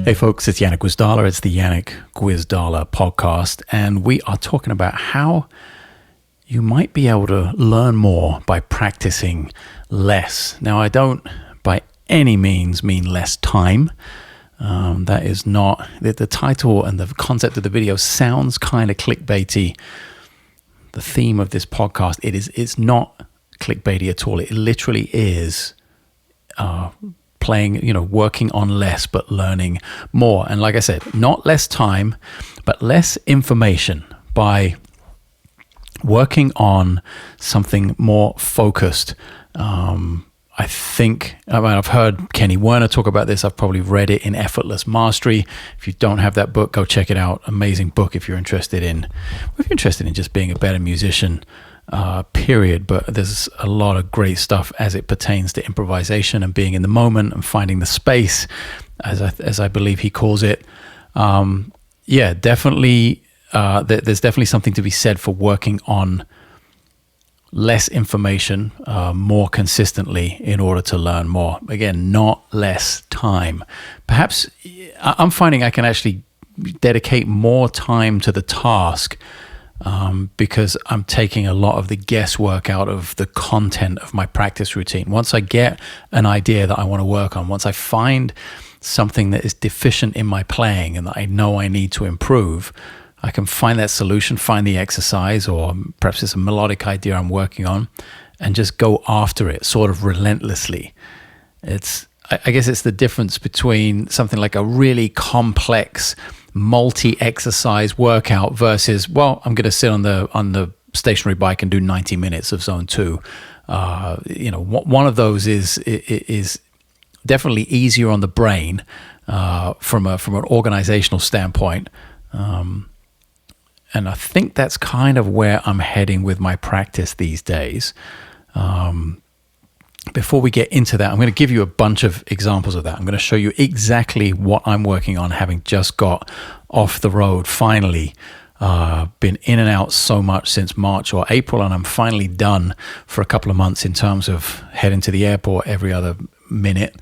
Hey folks, it's Janek Gwizdala. It's the Janek Gwizdala podcast, and we are talking about how you might be able to learn more by practicing less. Now, I don't by any means mean less time. That is not the title, and the concept of the video sounds kind of clickbaity. The theme of this podcast, it's not clickbaity at all. It literally is playing, working on less but learning more. And like I said, not less time, but less information by working on something more focused. I've heard Kenny Werner talk about this. I've probably read it in Effortless Mastery. If you don't have that book, go check it out. Amazing book if you're interested in just being a better musician, period. But there's a lot of great stuff as it pertains to improvisation and being in the moment and finding the space, as I believe he calls it. Definitely. There's definitely something to be said for working on less information more consistently in order to learn more. Again, not less time. Perhaps I'm finding I can actually dedicate more time to the task because I'm taking a lot of the guesswork out of the content of my practice routine. Once I get an idea that I want to work on, once I find something that is deficient in my playing and that I know I need to improve, I can find that solution, find the exercise, or perhaps it's a melodic idea I'm working on, and just go after it sort of relentlessly. I guess it's the difference between something like a really complex multi-exercise workout versus, well, I'm going to sit on the stationary bike and do 90 minutes of zone 2. One of those is definitely easier on the brain from an organizational standpoint. And I think that's kind of where I'm heading with my practice these days. Before we get into that, I'm going to give you a bunch of examples of that. I'm going to show you exactly what I'm working on, having just got off the road, finally. Been in and out so much since March or April, and I'm finally done for a couple of months in terms of heading to the airport every other minute.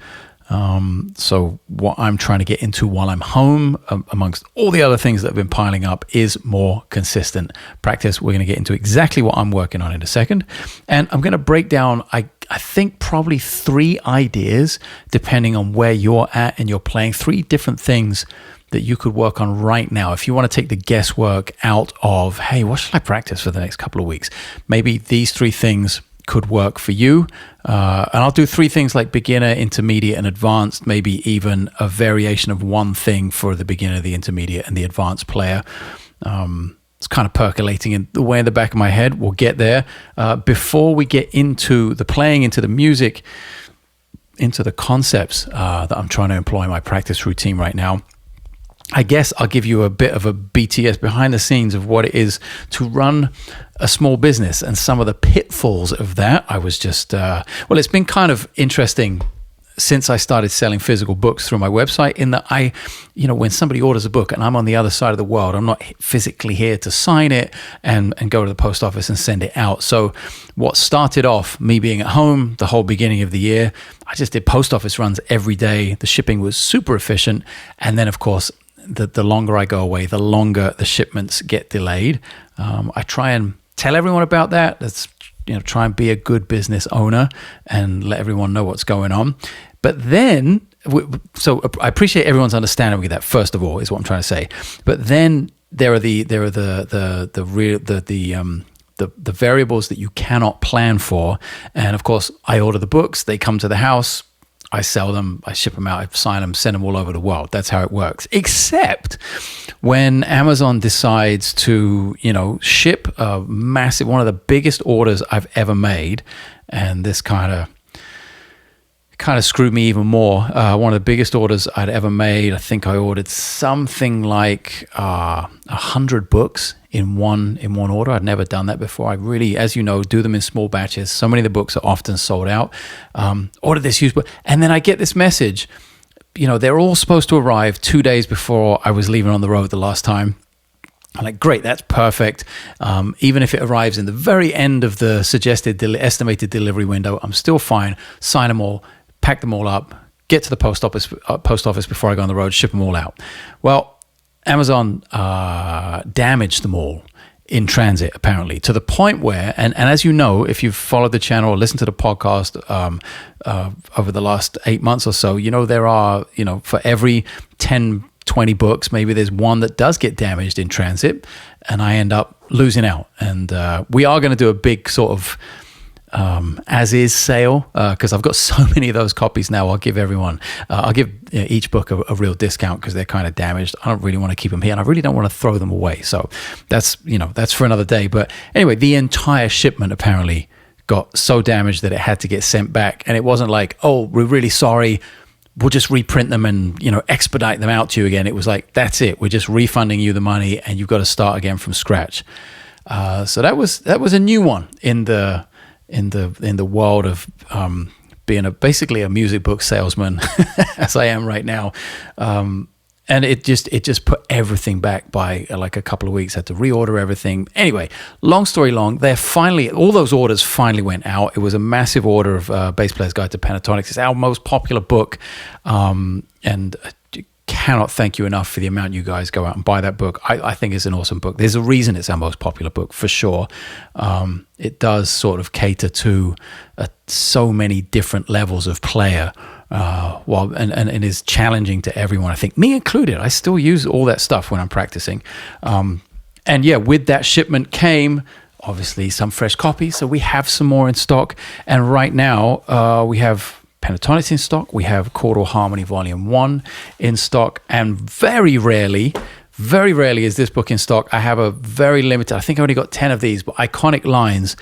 So what I'm trying to get into while I'm home, amongst all the other things that have been piling up, is more consistent practice. We're going to get into exactly what I'm working on in a second. And I'm going to break down, I think, probably 3 ideas, depending on where you're at and you're playing, 3 different things that you could work on right now. If you want to take the guesswork out of, hey, what should I practice for the next couple of weeks? Maybe these 3 things could work for you. And I'll do 3 things like beginner, intermediate, and advanced, maybe even a variation of one thing for the beginner, the intermediate, and the advanced player. It's kind of percolating in the way in the back of my head. We'll get there. Before we get into the playing, into the music, into the concepts that I'm trying to employ in my practice routine right now, I guess I'll give you a bit of a BTS behind the scenes of what it is to run a small business and some of the pitfalls of that. I was just, it's been kind of interesting since I started selling physical books through my website, in that when somebody orders a book and I'm on the other side of the world, I'm not physically here to sign it and go to the post office and send it out. So what started off me being at home the whole beginning of the year, I just did post office runs every day. The shipping was super efficient. And then, of course, the longer I go away, the longer the shipments get delayed. I try and tell everyone about that. Let's try and be a good business owner and let everyone know what's going on. But then, so I appreciate everyone's understanding of that. First of all, is what I'm trying to say. But then there are the variables that you cannot plan for. And of course, I order the books. They come to the house. I sell them, I ship them out, I sign them, send them all over the world. That's how it works. Except when Amazon decides to, ship a massive, one of the biggest orders I've ever made, and this kind of screwed me even more. One of the biggest orders I'd ever made. I think I ordered something like 100 books in one order. I'd never done that before. I really, as you know, do them in small batches. So many of the books are often sold out. Ordered this huge book, and then I get this message. They're all supposed to arrive 2 days before I was leaving on the road the last time. I'm like, great, that's perfect. Even if it arrives in the very end of the suggested estimated delivery window, I'm still fine. Sign them all, pack them all up, get to the post office before I go on the road, ship them all out. Well, Amazon damaged them all in transit, apparently, to the point where, and as you know, if you've followed the channel or listened to the podcast over the last 8 months or so, there are, for every 10, 20 books, maybe there's one that does get damaged in transit, and I end up losing out. And we are going to do a big sort of as-is sale, because I've got so many of those copies now. I'll give each book a real discount because they're kind of damaged. I don't really want to keep them here, and I really don't want to throw them away. So that's for another day. But anyway, the entire shipment apparently got so damaged that it had to get sent back. And it wasn't like, oh, we're really sorry, we'll just reprint them and expedite them out to you again. It was like, that's it, we're just refunding you the money and you've got to start again from scratch. So that was a new one in the world of being basically a music book salesman, as I am right now. And it just put everything back by like a couple of weeks. Had to reorder everything. Anyway, long story long, all those orders finally went out. It was a massive order of Bass Player's Guide to Pentatonics. It's our most popular book, and cannot thank you enough for the amount you guys go out and buy that book. I think it's an awesome book. There's a reason it's our most popular book, for sure. It does sort of cater to so many different levels of player, and it is challenging to everyone, I think, me included. I still use all that stuff when I'm practicing. And yeah, with that shipment came obviously some fresh copies, so we have some more in stock. And right now we have Pentatonics in stock. We have Chord or Harmony Volume 1 in stock, and very rarely is this book in stock. I have a very limited, I think I only got 10 of these, but Iconic Lines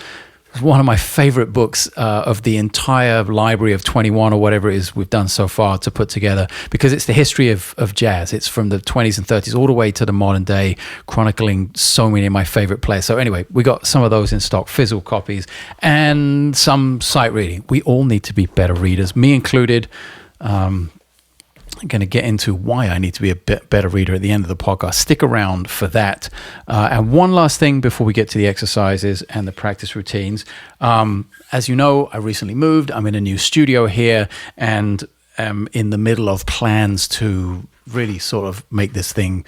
is one of my favorite books of the entire library of 21 or whatever it is we've done so far to put together, because it's the history of jazz. It's from the 20s and 30s all the way to the modern day, chronicling so many of my favorite players. So anyway, we got some of those in stock, physical copies, and some sight reading. We all need to be better readers, me included. I'm going to get into why I need to be a bit better reader at the end of the podcast. Stick around for that. And one last thing before we get to the exercises and the practice routines. As you know, I recently moved. I'm in a new studio here, and am in the middle of plans to really sort of make this thing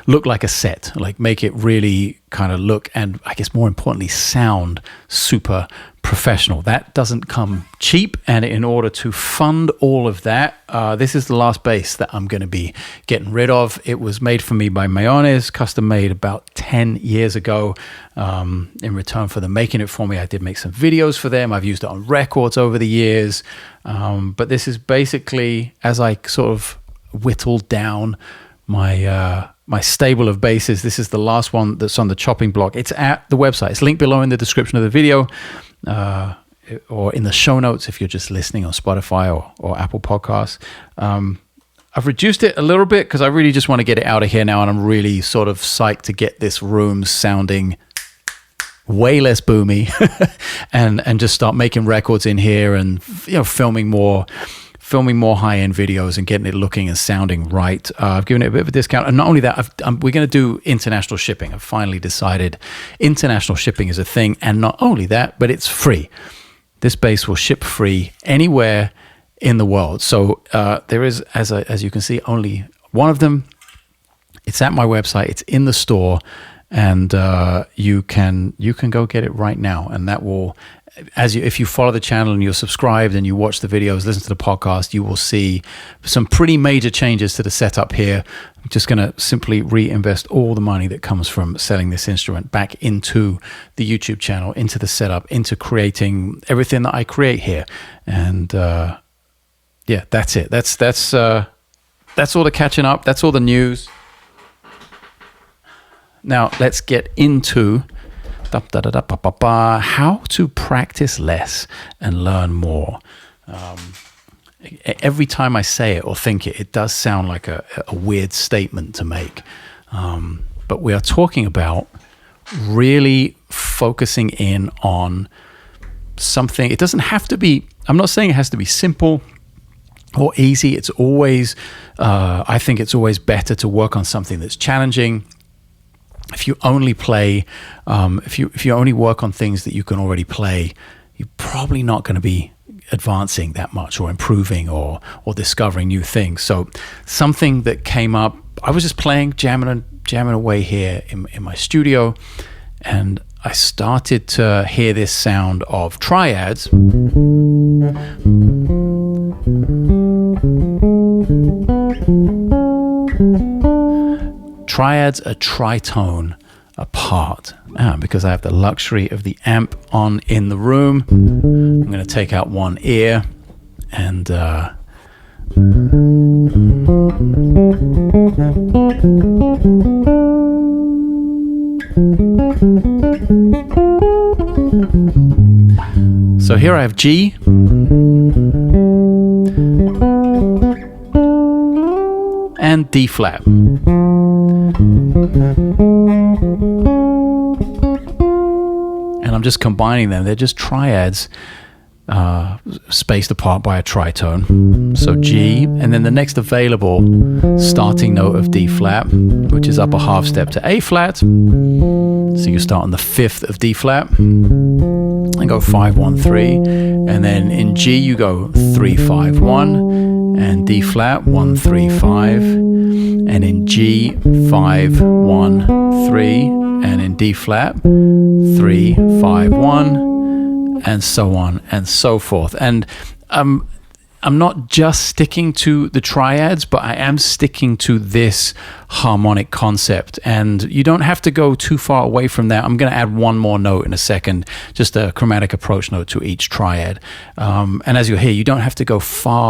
look like a set, like make it really kind of look, and I guess more importantly, sound super professional. That doesn't come cheap, and in order to fund all of that, this is the last bass that I'm going to be getting rid of. It was made for me by Mayones, custom made about 10 years ago. In return for them making it for me, I did make some videos for them. I've used it on records over the years, but this is basically, as I sort of whittled down my stable of basses, this is the last one that's on the chopping block. It's at the website. It's linked below in the description of the video, or in the show notes if you're just listening on Spotify or Apple Podcasts. I've reduced it a little bit because I really just want to get it out of here now, and I'm really sort of psyched to get this room sounding way less boomy and just start making records in here, and filming more high-end videos and getting it looking and sounding right. I've given it a bit of a discount. And not only that, we're going to do international shipping. I've finally decided international shipping is a thing. And not only that, but it's free. This bass will ship free anywhere in the world. So there is, as you can see, only one of them. It's at my website. It's in the store. And you can go get it right now. And that will... if you follow the channel and you're subscribed and you watch the videos, listen to the podcast, you will see some pretty major changes to the setup here. I'm just going to simply reinvest all the money that comes from selling this instrument back into the YouTube channel, into the setup, into creating everything that I create here. And yeah, that's it. That's all the catching up. That's all the news. Now let's get into how to practice less and learn more. Every time I say it or think it, it does sound like a weird statement to make. But we are talking about really focusing in on something. It doesn't have to be, I'm not saying it has to be simple or easy. It's always, I think it's always better to work on something that's challenging. If you only play, if you only work on things that you can already play, you're probably not going to be advancing that much or improving or discovering new things. So something that came up, I was just playing, jamming away here in my studio, and I started to hear this sound of triads. Triads are tritone apart. Because I have the luxury of the amp on in the room, I'm going to take out one ear and so here I have G, and D flat. And I'm just combining them. They're just triads spaced apart by a tritone. So G, and then the next available starting note of D flat, which is up a half step to A flat. So you start on the 5th of D flat and go 5, 1, 3. And then in G you go 3, 5, 1, and D flat 1, 3, 5. And in G 5, 1, 3, and in D flat 3, 5, 1, and so on and so forth. And I'm not just sticking to the triads, but I am sticking to this harmonic concept. And you don't have to go too far away from that. I'm going to add one more note in a second, just a chromatic approach note to each triad. And as you'll hear, you don't have to go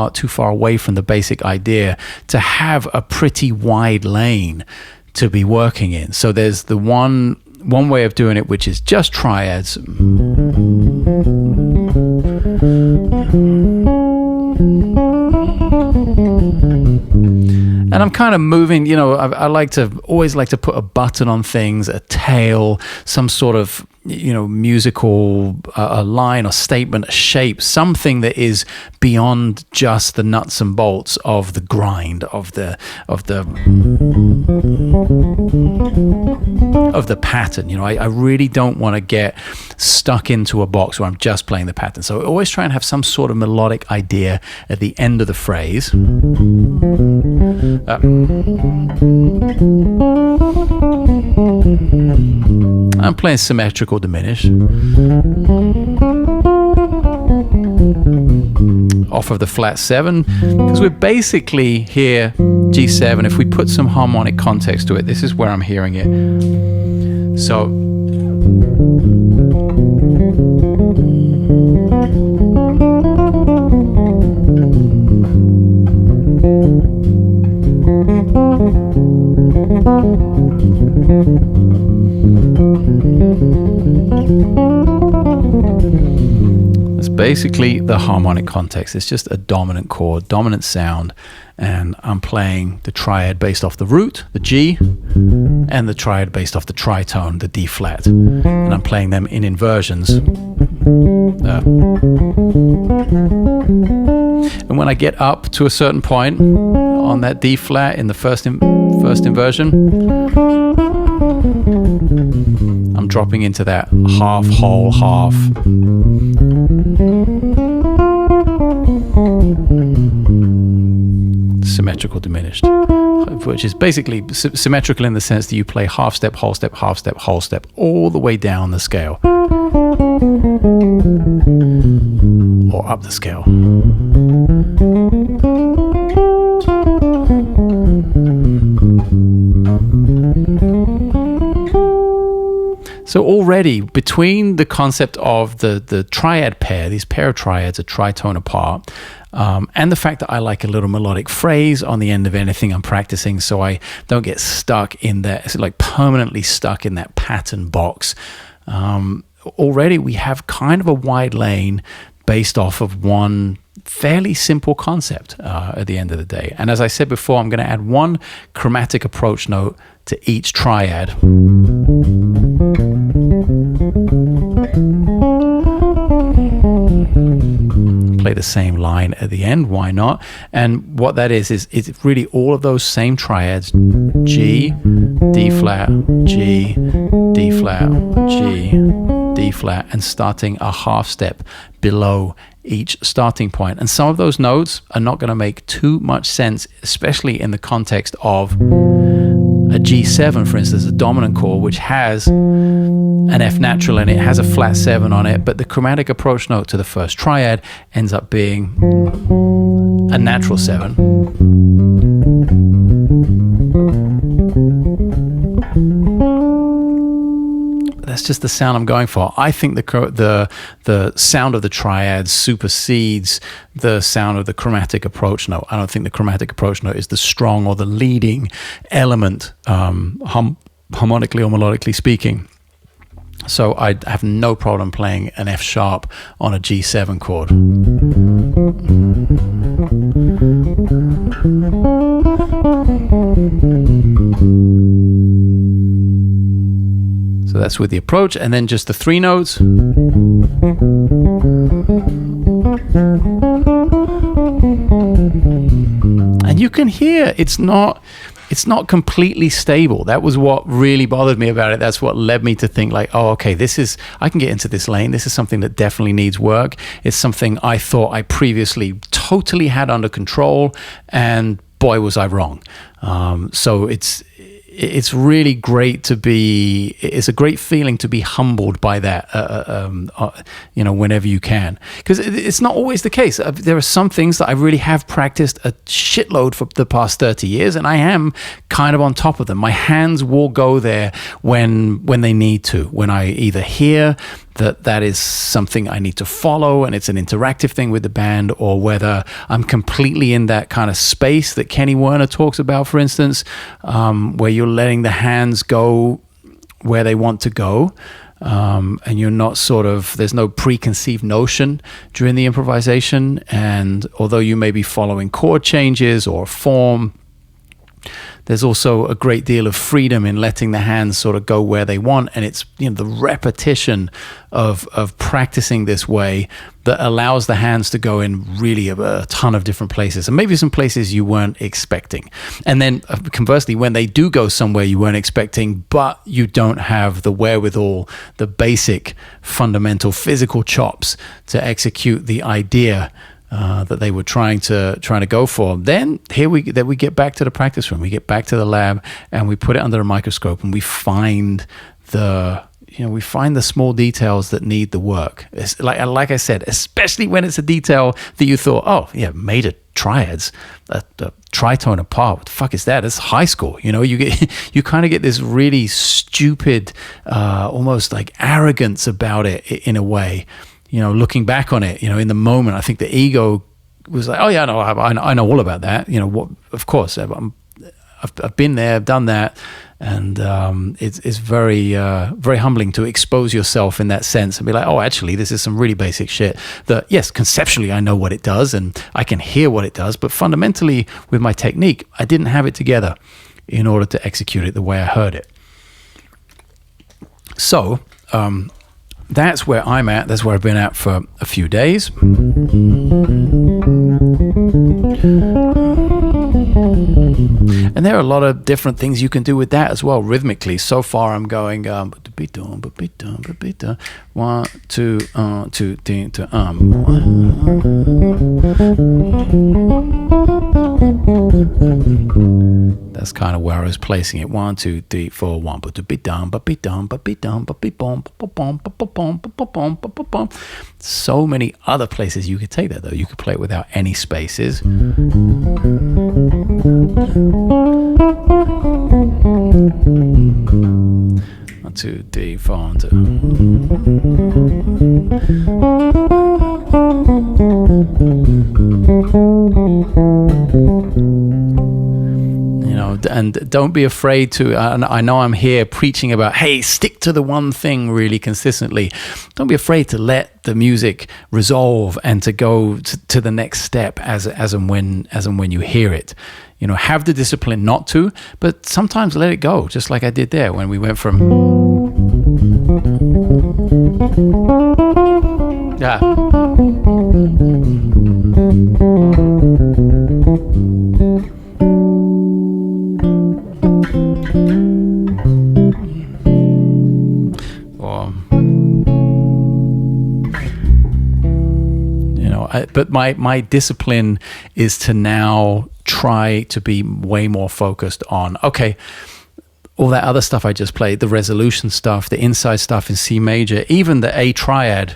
too far away from the basic idea to have a pretty wide lane to be working in. So there's the one way of doing it, which is just triads. And I'm kind of moving, I always like to put a button on things, a tail, some sort of, musical, a line or statement, a shape, something that is beyond just the nuts and bolts of the grind, of the pattern. I really don't want to get stuck into a box where I'm just playing the pattern. So I always try and have some sort of melodic idea at the end of the phrase. I'm playing symmetrical diminished off of the flat 7, because we're basically here G7. If we put some harmonic context to it, this is where I'm hearing it. So that's basically the harmonic context. It's just a dominant chord, dominant sound, and I'm playing the triad based off the root, the G, and the triad based off the tritone, the D flat, and I'm playing them in inversions. And when I get up to a certain point on that D flat in the first inversion, I'm dropping into that half, whole, half. Symmetrical diminished, which is basically symmetrical in the sense that you play half step, whole step, half step, whole step, all the way down the scale or up the scale. So already between the concept of the triad pair, these pair of triads are tritone apart, and the fact that I like a little melodic phrase on the end of anything I'm practicing, so I don't get stuck in that, like permanently stuck in that pattern box. Already we have kind of a wide lane based off of one fairly simple concept at the end of the day. And as I said before, I'm going to add one chromatic approach note to each triad. Play the same line at the end, why not? And what that is really all of those same triads: G, D flat, G, D flat, G, D flat, and starting a half step below each starting point. And some of those notes are not going to make too much sense, especially in the context of a G7, for instance, a dominant chord, which has an F natural and it has a flat 7 on it, but the chromatic approach note to the first triad ends up being a natural 7. That's just the sound I'm going for. I think the sound of the triads supersedes the sound of the chromatic approach note. I don't think the chromatic approach note is the strong or the leading element, harmonically or melodically speaking. So I have no problem playing an F sharp on a G7 chord. So that's with the approach, and then just the 3 notes. And you can hear it's not completely stable. That was what really bothered me about it. That's what led me to think like, oh, okay, I can get into this lane. This is something that definitely needs work. It's something I thought I previously totally had under control, and boy, was I wrong. So it's really great it's a great feeling to be humbled by that, whenever you can. Because it's not always the case. There are some things that I really have practiced a shitload for the past 30 years, and I am kind of on top of them. My hands will go there when they need to, when I either hear that is something I need to follow and it's an interactive thing with the band, or whether I'm completely in that kind of space that Kenny Werner talks about, for instance, where you're letting the hands go where they want to go, and you're not there's no preconceived notion during the improvisation. And although you may be following chord changes or form, there's also a great deal of freedom in letting the hands sort of go where they want. And it's the repetition of practicing this way that allows the hands to go in really a ton of different places, and maybe some places you weren't expecting. And then conversely, when they do go somewhere you weren't expecting, but you don't have the wherewithal, the basic fundamental physical chops to execute the idea that they were trying to go for, then we get back to the practice room, we get back to the lab, and we put it under a microscope, and we find the small details that need the work. It's like I said, especially when it's a detail that you thought, oh yeah, major triads, a tritone apart, what the fuck is that? It's high school. You kind of get this really stupid, almost like arrogance about it in a way. Looking back on it, in the moment, I think the ego was like, oh yeah, no, I know all about that. Of course, I've been there, I've done that. And it's very, very humbling to expose yourself in that sense and be like, oh, actually, this is some really basic shit that, yes, conceptually, I know what it does and I can hear what it does. But fundamentally, with my technique, I didn't have it together in order to execute it the way I heard it. So, that's where I'm at. That's where I've been at for a few days. And there are a lot of different things you can do with that as well, rhythmically. So far, I'm going 1, 2, 2, 3, That's kind of where I was placing it. 1, 2, 3, 4, 1, but to be done, but be done, but be done, but be bom, bom, bom, bom. So many other places you could take that, though. You could play it without any spaces. 1, 2, 3, 4, 2. And don't be afraid to, I know I'm here preaching about, hey, stick to the one thing really consistently. Don't be afraid to let the music resolve and to go to the next step as and when you hear it. Have the discipline not to, but sometimes let it go, just like I did there when we went from... Yeah. But my discipline is to now try to be way more focused on, okay, all that other stuff I just played, the resolution stuff, the inside stuff in C major, even the A triad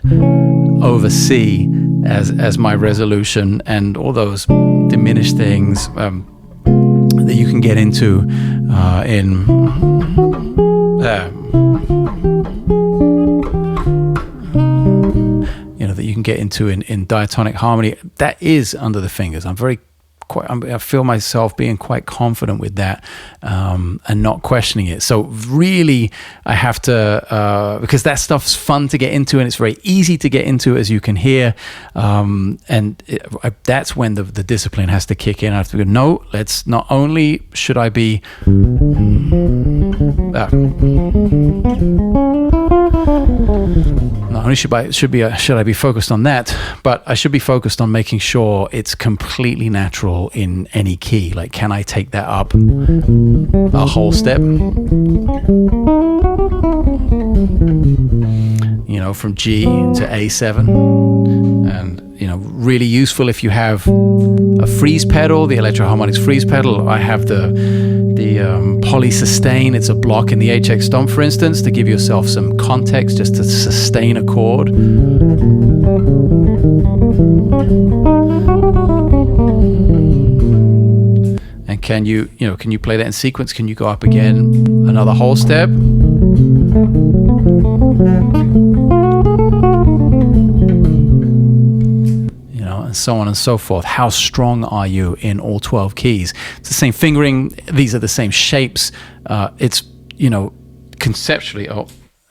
over C as my resolution, and all those diminished things that you can get into that you can get into in diatonic harmony. That is under the fingers. I feel myself being quite confident with that, and not questioning it. So really, I have to, because that stuff's fun to get into, and it's very easy to get into, as you can hear. That's when the discipline has to kick in. I have to go, no, let's, not only should I be not only should I be focused on that, but I should be focused on making sure it's completely natural in any key. Like, can I take that up a whole step? From G to A7, and really useful if you have a freeze pedal, the Electro-Harmonix freeze pedal. I have the poly sustain. It's a block in the HX Stomp, for instance, to give yourself some context, just to sustain a chord. And can you play that in sequence? Can you go up again another whole step? And so on and so forth. How strong are you in all 12 keys? It's the same fingering. These are the same shapes. It's, conceptually,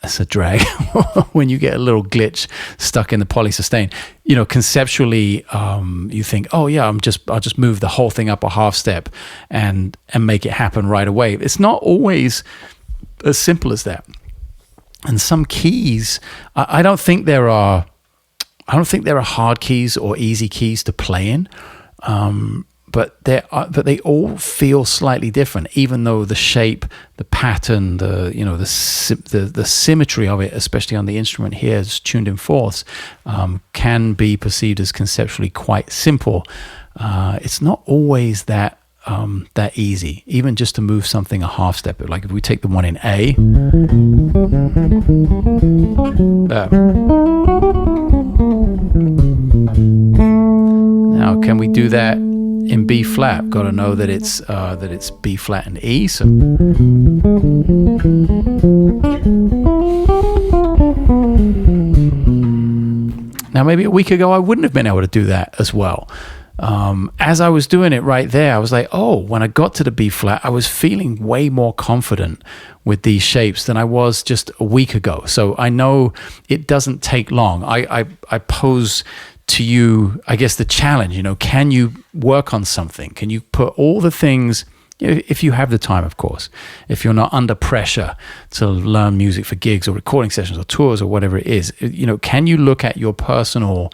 that's a drag when you get a little glitch stuck in the poly sustain. Conceptually, you think, oh yeah, I'll just move the whole thing up a half step and make it happen right away. It's not always as simple as that. And some keys, I don't think there are hard keys or easy keys to play in, but they all feel slightly different. Even though the shape, the pattern, the symmetry of it, especially on the instrument here, is tuned in fourths, can be perceived as conceptually quite simple. It's not always that easy, even just to move something a half step. Like if we take the one in A. Now, can we do that in B flat? Got to know that it's B flat and E. So now, maybe a week ago, I wouldn't have been able to do that as well. As I was doing it right there, I was like, oh, when I got to the B flat, I was feeling way more confident with these shapes than I was just a week ago. So I know it doesn't take long. I pose to you, I guess, the challenge, can you work on something? Can you put all the things, if you have the time, of course, if you're not under pressure to learn music for gigs or recording sessions or tours or whatever it is, can you look at your personal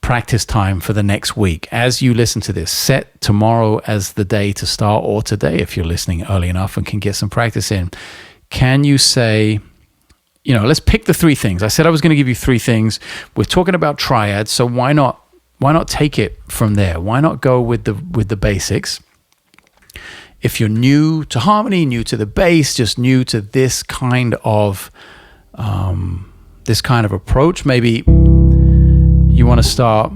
practice time for the next week? As you listen to this, set tomorrow as the day to start, or today if you're listening early enough and can get some practice in. Can you say, let's pick the three things. I said I was going to give you three things. We're talking about triads, so why not take it from there? Why not go with the basics? If you're new to harmony, new to the bass, just new to this kind of approach, maybe you want to start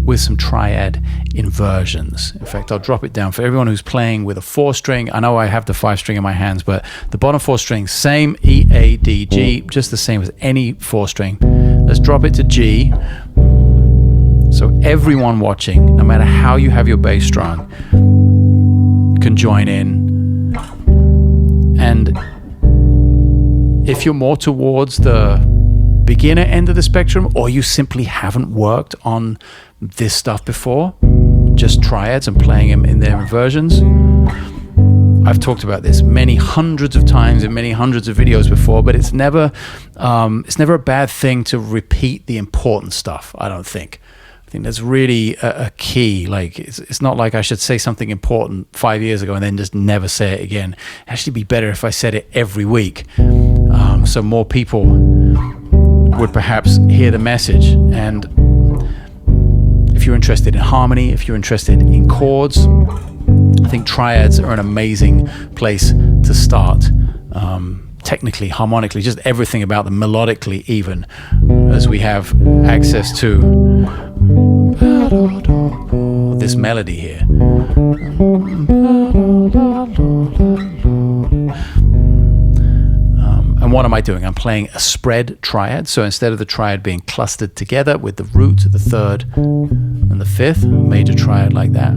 with some triad inversions. In fact, I'll drop it down for everyone who's playing with a 4-string. I know I have the 5-string in my hands, but the bottom 4 strings, same E, A, D, G, just the same as any 4-string. Let's drop it to G. So everyone watching, no matter how you have your bass strung, can join in. And if you're more towards the beginner end of the spectrum, or you simply haven't worked on this stuff before, just triads and playing them in their inversions. I've talked about this many hundreds of times in many hundreds of videos before, but it's never a bad thing to repeat the important stuff, I don't think. I think that's really a key. Like, it's not like I should say something important 5 years ago and then just never say it again. It'd actually be better if I said it every week, so more people would perhaps hear the message. And if you're interested in harmony, if you're interested in chords, I think triads are an amazing place to start. Technically, harmonically, just everything about them, melodically even, as we have access to this melody here. And what am I doing? I'm playing a spread triad. So instead of the triad being clustered together with the root, the third, and the fifth, major triad like that,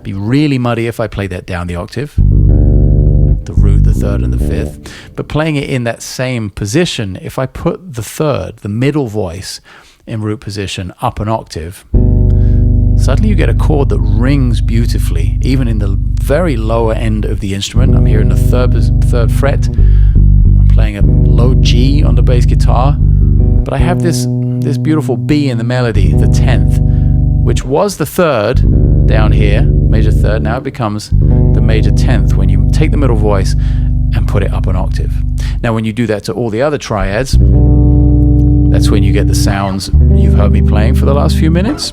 be really muddy if I play that down the octave, the root, the third, and the fifth. But playing it in that same position, if I put the third, the middle voice, in root position up an octave, suddenly you get a chord that rings beautifully, even in the very lower end of the instrument. I'm here in the third fret. I'm playing a low G on the bass guitar, but I have this beautiful B in the melody, the 10th, which was the third down here, major third. Now it becomes the major 10th when you take the middle voice and put it up an octave. Now when you do that to all the other triads, that's when you get the sounds you've heard me playing for the last few minutes.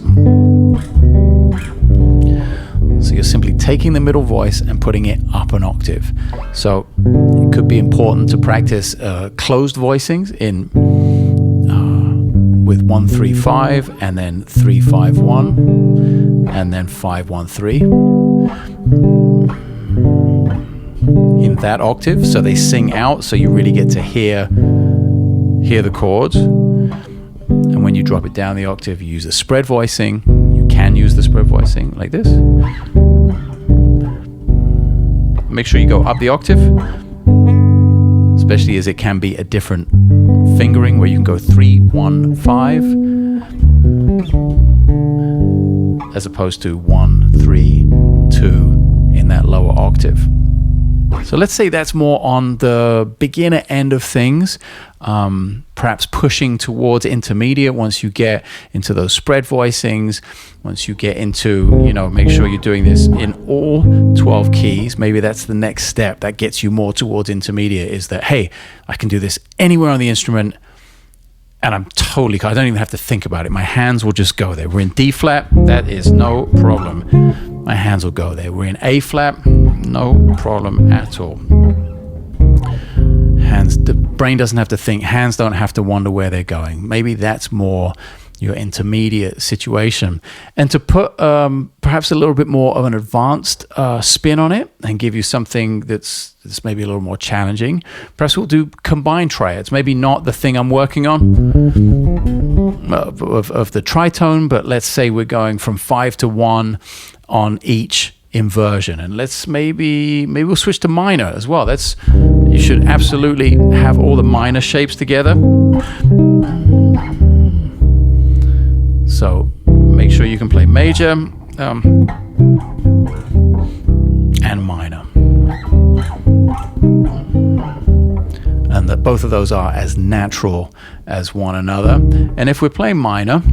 So you're simply taking the middle voice and putting it up an octave. So it could be important to practice closed voicings in with 1-3-5 and then 3-5-1 and then 5-1-3 in that octave, so they sing out, so you really get to hear the chords. And when you drop it down the octave, you use the spread voicing. You can use the spread voicing like this. Make sure you go up the octave, especially as it can be a different fingering where you can go 3-1-5 as opposed to 1-3-2 in that lower octave. So let's say that's more on the beginner end of things, perhaps pushing towards intermediate once you get into those spread voicings, once you get into, make sure you're doing this in all 12 keys. Maybe that's the next step that gets you more towards intermediate, is that, hey, I can do this anywhere on the instrument and I don't even have to think about it. My hands will just go there. We're in D flat, that is no problem. My hands will go there. We're in A flat, no problem at all. The brain doesn't have to think. Hands don't have to wonder where they're going. Maybe that's more your intermediate situation. And to put perhaps a little bit more of an advanced spin on it and give you something that's maybe a little more challenging, perhaps we'll do combined triads. Maybe not the thing I'm working on of the tritone, but let's say we're going from 5 to 1 on each inversion, and let's maybe we'll switch to minor as well. You should absolutely have all the minor shapes together. So make sure you can play major and minor, and that both of those are as natural as one another. And if we're playing minor,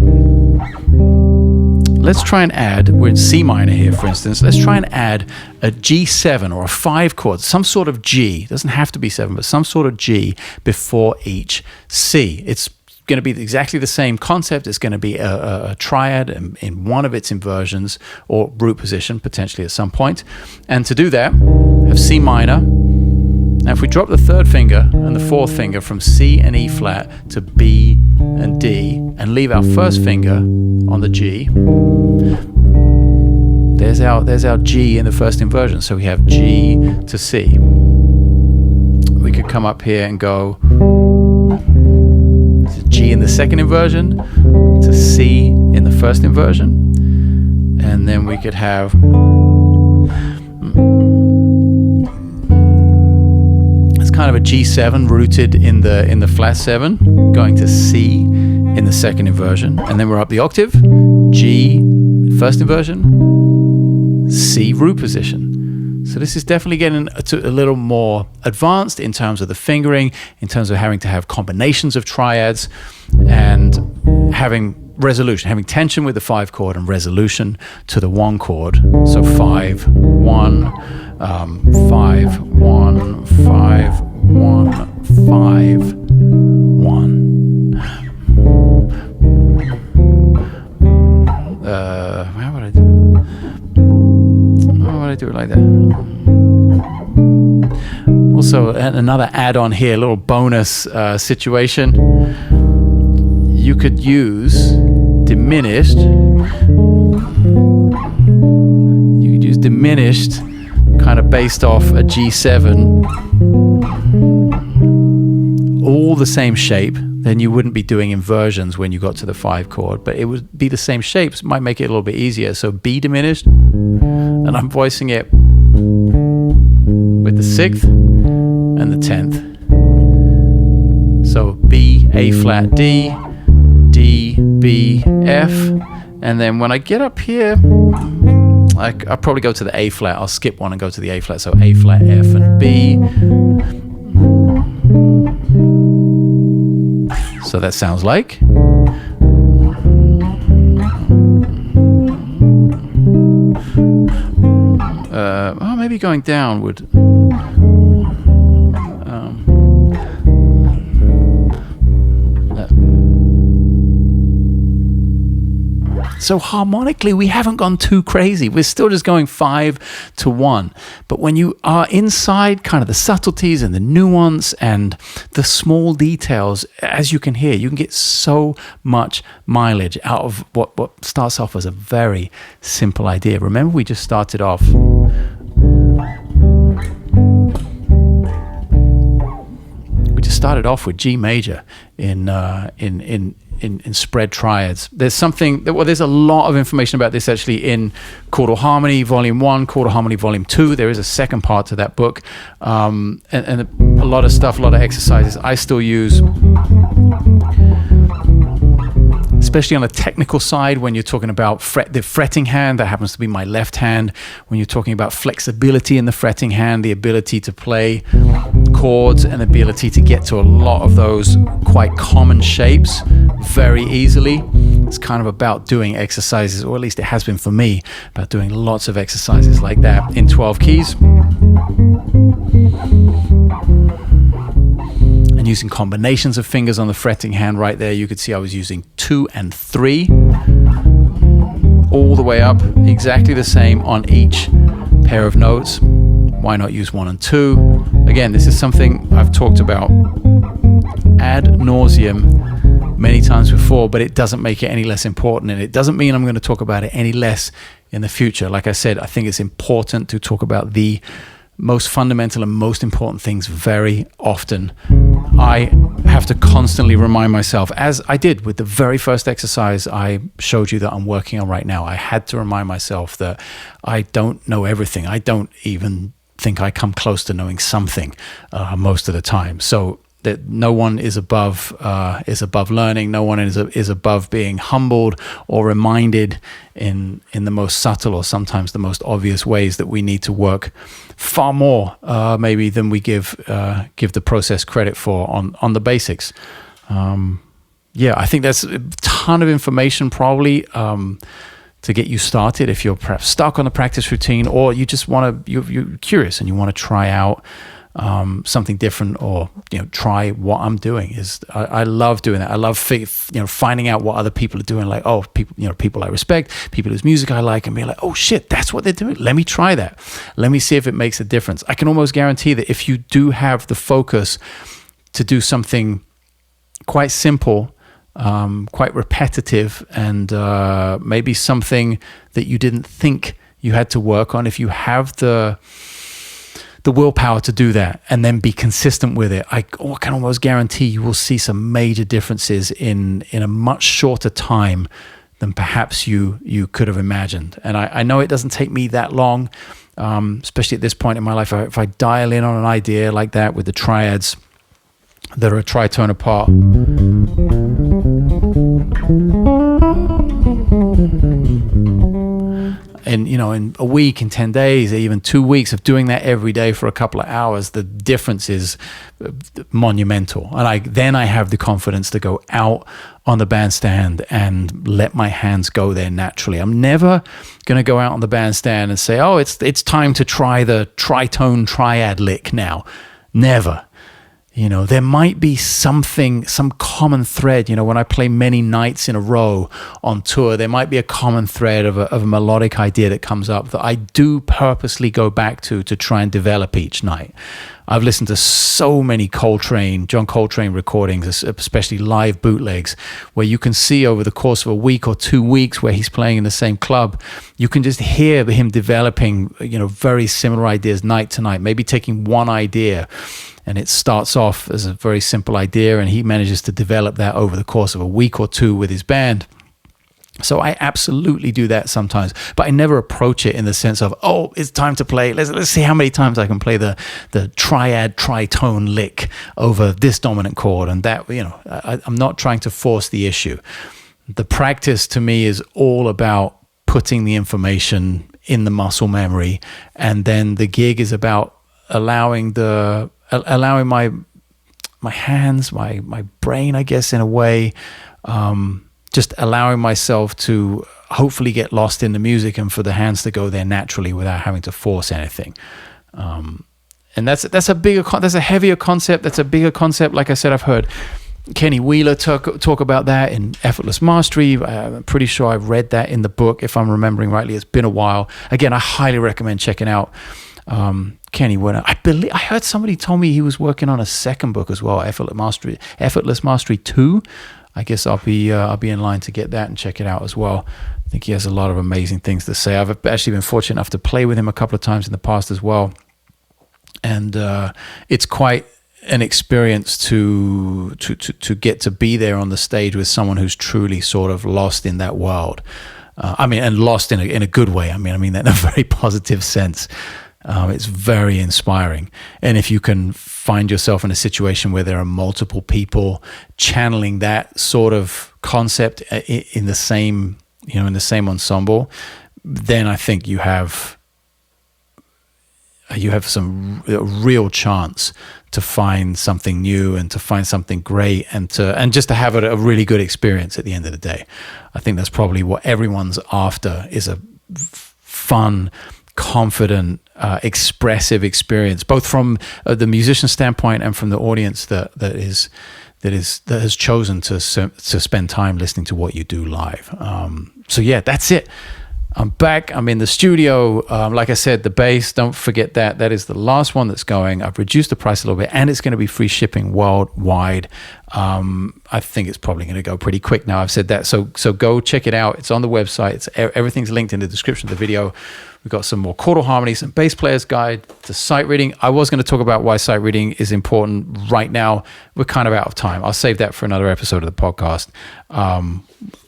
let's try and add, we're in C minor here, for instance, let's try and add a G7 or a 5 chord, some sort of G. It doesn't have to be 7, but some sort of G before each C. It's going to be exactly the same concept. It's going to be a triad in one of its inversions or root position, potentially at some point. And to do that, have C minor. Now if we drop the third finger and the fourth finger from C and E flat to B and D and leave our first finger on the G, there's our G in the first inversion. So we have G to C. We could come up here and go to G in the second inversion to C in the first inversion, and then we could have kind of a G7 rooted in the flat 7, going to C in the second inversion, and then we're up the octave, G first inversion, C root position. So this is definitely getting a little more advanced in terms of the fingering, in terms of having to have combinations of triads and having resolution, having tension with the 5 chord and resolution to the 1 chord. So 5, 1, 5, 1, 5, 1, 5, 1. How would I do? How would I do it like that? Also, another add-on here, a little bonus situation. You could use diminished. You could use diminished, kind of based off a G7, all the same shape. Then you wouldn't be doing inversions when you got to the 5 chord, but it would be the same shapes. It might make it a little bit easier. So B diminished, and I'm voicing it with the 6th and the 10th. So B, A flat, D, D, B, F, and then when I get up here, I'll probably go to the A flat. I'll skip one and go to the A flat. So A flat, F, and B. So that sounds like. Maybe going down would. So harmonically, we haven't gone too crazy. We're still just going 5 to 1. But when you are inside kind of the subtleties and the nuance and the small details, as you can hear, you can get so much mileage out of what starts off as a very simple idea. Remember, we just started off. We just started off with G major in spread triads. There's a lot of information about this actually in Chordal Harmony Volume 1, Chordal Harmony Volume 2. There is a second part to that book, and a lot of stuff, a lot of exercises I still use, especially on the technical side when you're talking about the fretting hand. That happens to be my left hand. When you're talking about flexibility in the fretting hand, the ability to play chords and the ability to get to a lot of those quite common shapes very easily. It's kind of about doing exercises, or at least it has been for me, about doing lots of exercises like that in 12 keys. And using combinations of fingers on the fretting hand right there. You could see I was using 2 and 3 all the way up, exactly the same on each pair of notes. Why not use 1 and 2? Again, this is something I've talked about ad nauseum many times before, but it doesn't make it any less important, and it doesn't mean I'm going to talk about it any less in the future. Like I said, I think it's important to talk about the most fundamental and most important things very often. I have to constantly remind myself, as I did with the very first exercise I showed you that I'm working on right now. I had to remind myself that I don't know everything. I don't even think I come close to knowing something most of the time. So that no one is above learning. No one is above being humbled or reminded in the most subtle or sometimes the most obvious ways that we need to work far more maybe than we give the process credit for on the basics. I think that's a ton of information probably to get you started if you're perhaps stuck on the practice routine, or you just you're curious and you want to try out something different, or try what I'm doing. I love doing that. I love finding out what other people are doing, like people I respect, people whose music I like, and being like, oh shit, that's what they're doing, let me try that, let me see if it makes a difference. I can almost guarantee that if you do have the focus to do something quite simple, quite repetitive, and maybe something that you didn't think you had to work on, if you have the willpower to do that and then be consistent with it, I can almost guarantee you will see some major differences in a much shorter time than perhaps you could have imagined. And I know it doesn't take me that long, especially at this point in my life. If I dial in on an idea like that with the triads that are a tritone apart, in a week, in 10 days, even 2 weeks of doing that every day for a couple of hours, the difference is monumental. And then I have the confidence to go out on the bandstand and let my hands go there naturally. I'm never going to go out on the bandstand and say, oh, it's time to try the tritone triad lick now. Never. There might be some common thread. When I play many nights in a row on tour, there might be a common thread of a melodic idea that comes up that I do purposely go back to try and develop each night. I've listened to so many John Coltrane recordings, especially live bootlegs, where you can see over the course of a week or 2 weeks where he's playing in the same club, you can just hear him developing, very similar ideas night to night, maybe taking one idea. And it starts off as a very simple idea, and he manages to develop that over the course of a week or two with his band. So I absolutely do that sometimes, but I never approach it in the sense of, oh, it's time to play. Let's see how many times I can play the triad tritone lick over this dominant chord. And that, I'm not trying to force the issue. The practice to me is all about putting the information in the muscle memory, and then the gig is about allowing my hands, my brain, I guess, in a way, just allowing myself to hopefully get lost in the music and for the hands to go there naturally without having to force anything. And that's a heavier concept. That's a bigger concept. Like I said, I've heard Kenny Wheeler talk about that in Effortless Mastery. I'm pretty sure I've read that in the book, if I'm remembering rightly. It's been a while. Again, I highly recommend checking out Kenny Wheeler. I heard somebody told me he was working on a second book as well, Effortless Mastery 2. I guess I'll be in line to get that and check it out as well. I think he has a lot of amazing things to say. I've actually been fortunate enough to play with him a couple of times in the past as well, and it's quite an experience to get to be there on the stage with someone who's truly sort of lost in that world. And lost in a good way. I mean that in a very positive sense. It's very inspiring. And if you can find yourself in a situation where there are multiple people channeling that sort of concept in the same ensemble, then I think you have some real chance to find something new and to find something great and just to have a really good experience at the end of the day. I think that's probably what everyone's after, is a fun, confident, expressive experience, both from the musician standpoint and from the audience that has chosen to spend time listening to what you do live. So yeah, that's it. I'm back. I'm in the studio. Like I said, the bass, don't forget that. That is the last one that's going. I've reduced the price a little bit, and it's going to be free shipping worldwide. I think it's probably going to go pretty quick now. I've said that. So go check it out. It's on the website. Everything's linked in the description of the video. We've got some more chordal harmonies and bass player's guide to sight reading. I was going to talk about why sight reading is important right now. We're kind of out of time. I'll save that for another episode of the podcast.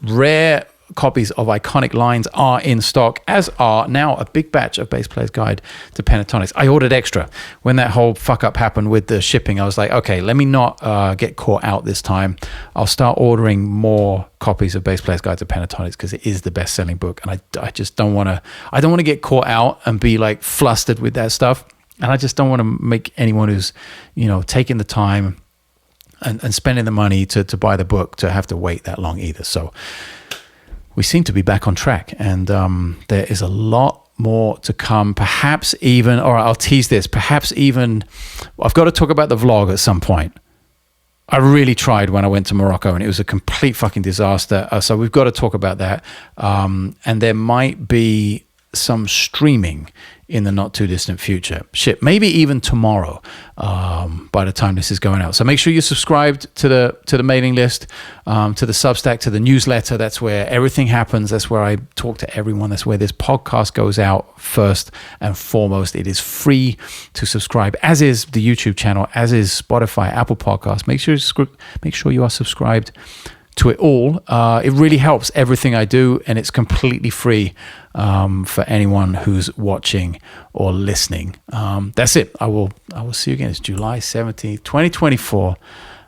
Rare copies of Iconic Lines are in stock, as are now a big batch of Bass Player's Guide to Pentatonics. I ordered extra. When that whole fuck up happened with the shipping, I was like, okay, let me not get caught out this time. I'll start ordering more copies of Bass Player's Guide to Pentatonics because it is the best-selling book, and I just don't want to get caught out and be like flustered with that stuff. And I just don't want to make anyone who's, taking the time and spending the money to buy the book to have to wait that long either. So we seem to be back on track, and there is a lot more to come. Perhaps even, or I'll tease this, I've got to talk about the vlog at some point. I really tried when I went to Morocco, and it was a complete fucking disaster. So we've got to talk about that. And there might be some streaming in the not too distant future. Maybe even tomorrow, by the time this is going out. So make sure you're subscribed to the mailing list, to the Substack, to the newsletter. That's where everything happens. That's where I talk to everyone. That's where this podcast goes out first and foremost. It is free to subscribe, as is the YouTube channel, as is Spotify, Apple Podcasts. Make sure you are subscribed to it all. It really helps everything I do, and it's completely free for anyone who's watching or listening. That's it. I will see you again. It's July 17th, 2024.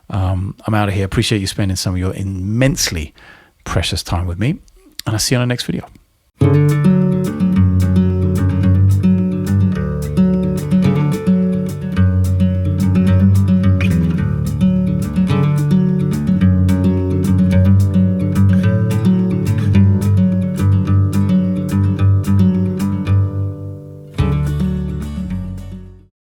I'm out of here. Appreciate you spending some of your immensely precious time with me, and I'll see you on the next video.